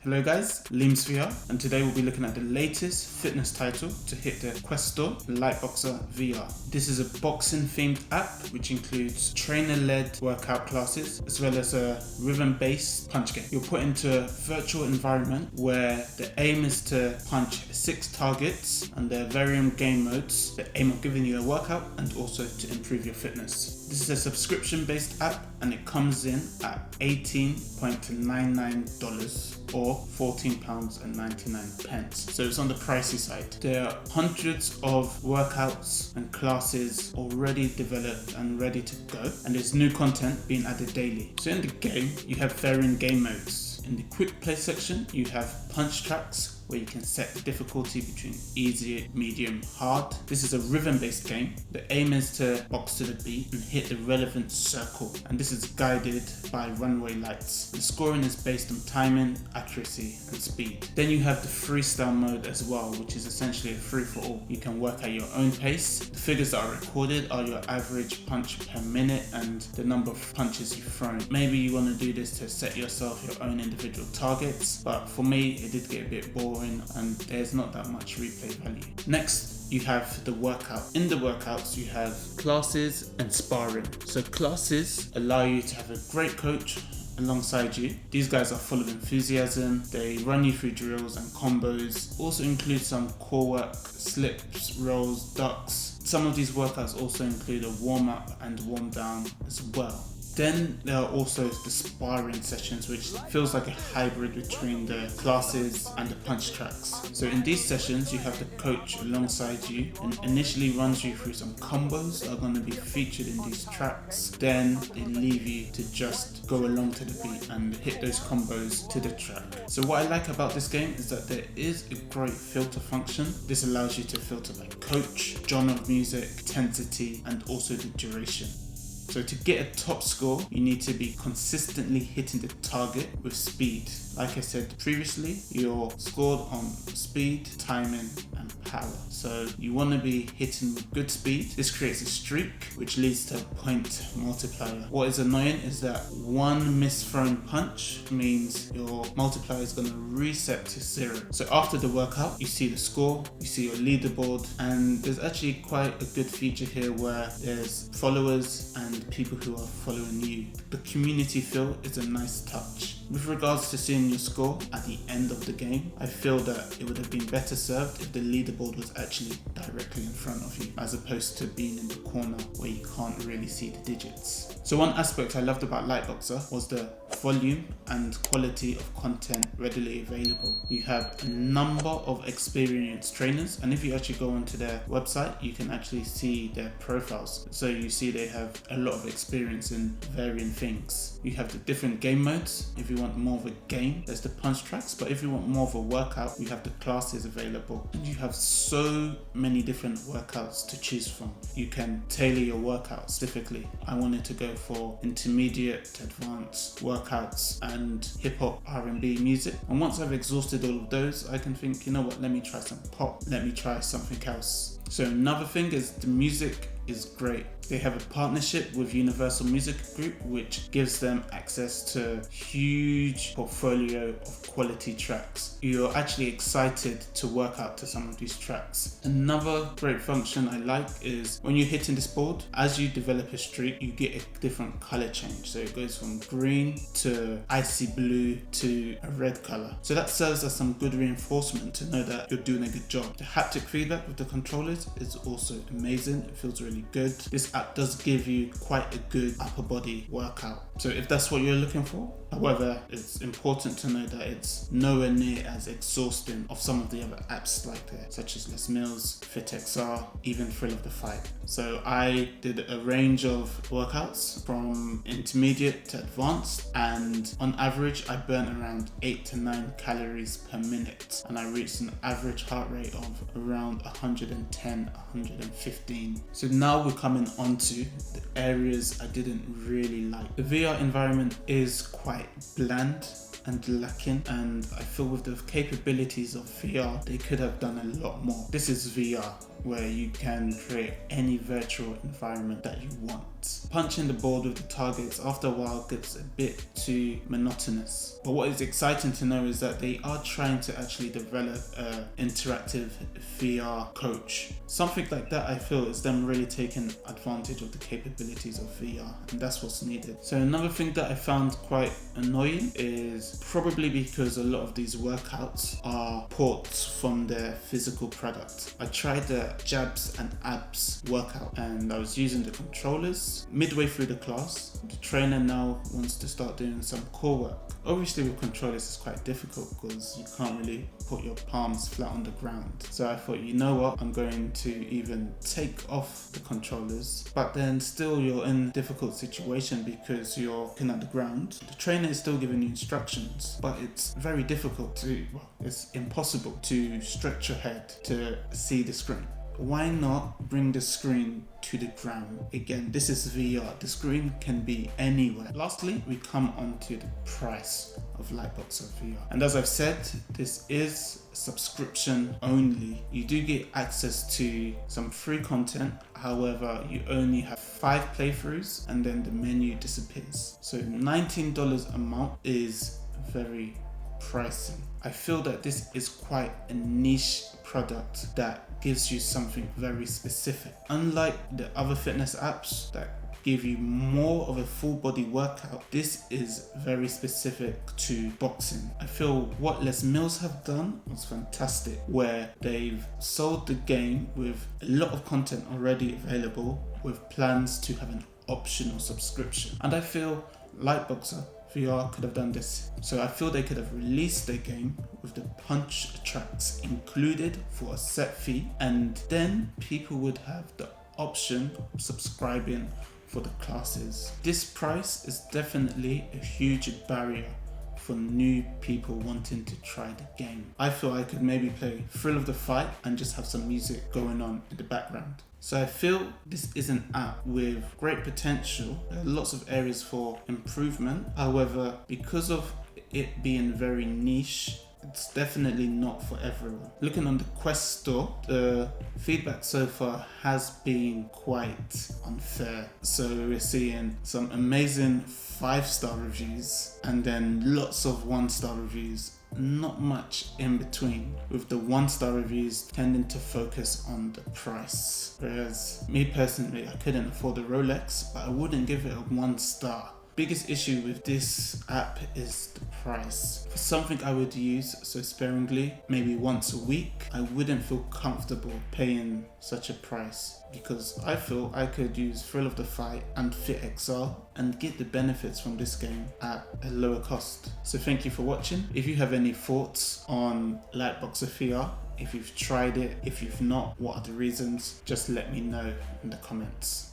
Hello guys, Liteboxer VR, and today we'll be looking at the latest fitness title to hit the Quest Store, Liteboxer VR. This is a boxing themed app which includes trainer-led workout classes as well as a rhythm-based punch game. You're put into a virtual environment where the aim is to punch 6 targets, and there are varying game modes that aim at giving you a workout and also to improve your fitness. This is a subscription-based app and it comes in at $18.99 or £14.99. So it's on the pricey side. There are hundreds of workouts and classes already developed and ready to go, and there's new content being added daily. So in the game, you have varying game modes. In the quick play section, you have punch tracks where you can set the difficulty between easy, medium, hard. This is a rhythm-based game. The aim is to box to the beat and hit the relevant circle, and this is guided by runway lights. The scoring is based on timing, accuracy, and speed. Then you have the freestyle mode as well, which is essentially a free-for-all. You can work at your own pace. The figures that are recorded are your average punch per minute and the number of punches you've thrown. Maybe you want to do this to set yourself your own individual targets, but for me, it did get a bit boring and there's not that much replay value. Next, you have the workout. In the workouts, you have classes and sparring. So classes allow you to have a great coach alongside you. These guys are full of enthusiasm. They run you through drills and combos. Also include some core work, slips, rolls, ducks. Some of these workouts also include a warm up and warm down as well. Then there are also the sparring sessions, which feels like a hybrid between the classes and the punch tracks. So in these sessions, you have the coach alongside you and initially runs you through some combos that are going to be featured in these tracks. Then they leave you to just go along to the beat and hit those combos to the track. So what I like about this game is that there is a great filter function. This allows you to filter by coach, genre of music, intensity, and also the duration. So to get a top score, you need to be consistently hitting the target with speed. Like I said previously, you're scored on speed, timing, and power. So you want to be hitting with good speed. This creates a streak, which leads to a point multiplier. What is annoying is that one misthrown punch means your multiplier is going to reset to 0. So after the workout, you see the score, you see your leaderboard, and there's actually quite a good feature here where there's followers and people who are following you. The community feel is a nice touch. With regards to seeing your score at the end of the game, I feel that it would have been better served if the leaderboard was actually directly in front of you, as opposed to being in the corner where you can't really see the digits. So one aspect I loved about Liteboxer was the volume and quality of content readily available. You have a number of experienced trainers, and if you actually go onto their website, you can actually see their profiles. So you see they have a lot of experience in varying things. You have the different game modes. If you want more of a game, there's the punch tracks, but if you want more of a workout, you have the classes available. And you have so many different workouts to choose from. You can tailor your workout specifically. I wanted to go for intermediate to advanced workouts and hip-hop, R&B music. And once I've exhausted all of those, I can think, you know what, let me try some pop, let me try something else. So another thing is the music is great. They have a partnership with Universal Music Group, which gives them access to huge portfolio of quality tracks. You're actually excited to work out to some of these tracks. Another great function I like is when you're hitting this board, as you develop a streak, you get a different color change. So it goes from green to icy blue to a red color. So that serves as some good reinforcement to know that you're doing a good job. The haptic feedback with the controllers is also amazing. It feels really good. This app does give you quite a good upper body workout. So if that's what you're looking for, however, it's important to know that it's nowhere near as exhausting of some of the other apps like that, such as Les Mills, FitXR, even Thrill of the Fight. So I did a range of workouts from intermediate to advanced, and on average, I burnt around 8 to 9 calories per minute, and I reached an average heart rate of around 110, 115. So now we're coming onto the areas I didn't really like. The VR environment is quite bland. and lacking, and I feel with the capabilities of VR, they could have done a lot more. This is VR, where you can create any virtual environment that you want. Punching the board with the targets after a while gets a bit too monotonous. But what is exciting to know is that they are trying to actually develop an interactive VR coach. Something like that, I feel, is them really taking advantage of the capabilities of VR, and that's what's needed. So another thing that I found quite annoying is probably because a lot of these workouts are ports from their physical product. I tried the jabs and abs workout and I was using the controllers. Midway through the class, the trainer now wants to start doing some core work. Obviously with controllers it's quite difficult because you can't really put your palms flat on the ground. So I thought, you know what, I'm going to even take off the controllers, but then still you're in a difficult situation because you're looking at the ground. The trainer is still giving you instructions, but it's very difficult to, well, it's impossible to stretch your head to see the screen. Why not bring the screen to the ground? Again, this is VR. The screen can be anywhere. Lastly, we come on to the price of Liteboxer VR. And as I've said, this is subscription only. You do get access to some free content. However, you only have 5 playthroughs and then the menu disappears. So $19 a month is very pricey. I feel that this is quite a niche product that gives you something very specific. Unlike the other fitness apps that give you more of a full body workout, this is very specific to boxing. I feel what Les Mills have done was fantastic, where they've sold the game with a lot of content already available with plans to have an optional subscription. And I feel Liteboxer VR could have done this. So I feel they could have released their game with the punch tracks included for a set fee, and then people would have the option of subscribing for the classes. This price is definitely a huge barrier for new people wanting to try the game. I feel I could maybe play Thrill of the Fight and just have some music going on in the background. So I feel this is an app with great potential. There are lots of areas for improvement. However, because of it being very niche, it's definitely not for everyone. Looking on the Quest store, the feedback so far has been quite unfair. So we're seeing some amazing 5-star reviews and then lots of 1-star reviews. Not much in between, with the 1-star reviews tending to focus on the price. Whereas me personally, I couldn't afford a Rolex, but I wouldn't give it a 1 star. Biggest issue with this app is the price. For something I would use so sparingly, maybe once a week, I wouldn't feel comfortable paying such a price, because I feel I could use Thrill of the Fight and Fit XR and get the benefits from this game at a lower cost. So thank you for watching. If you have any thoughts on Liteboxer VR, if you've tried it, if you've not, what are the reasons, just let me know in the comments.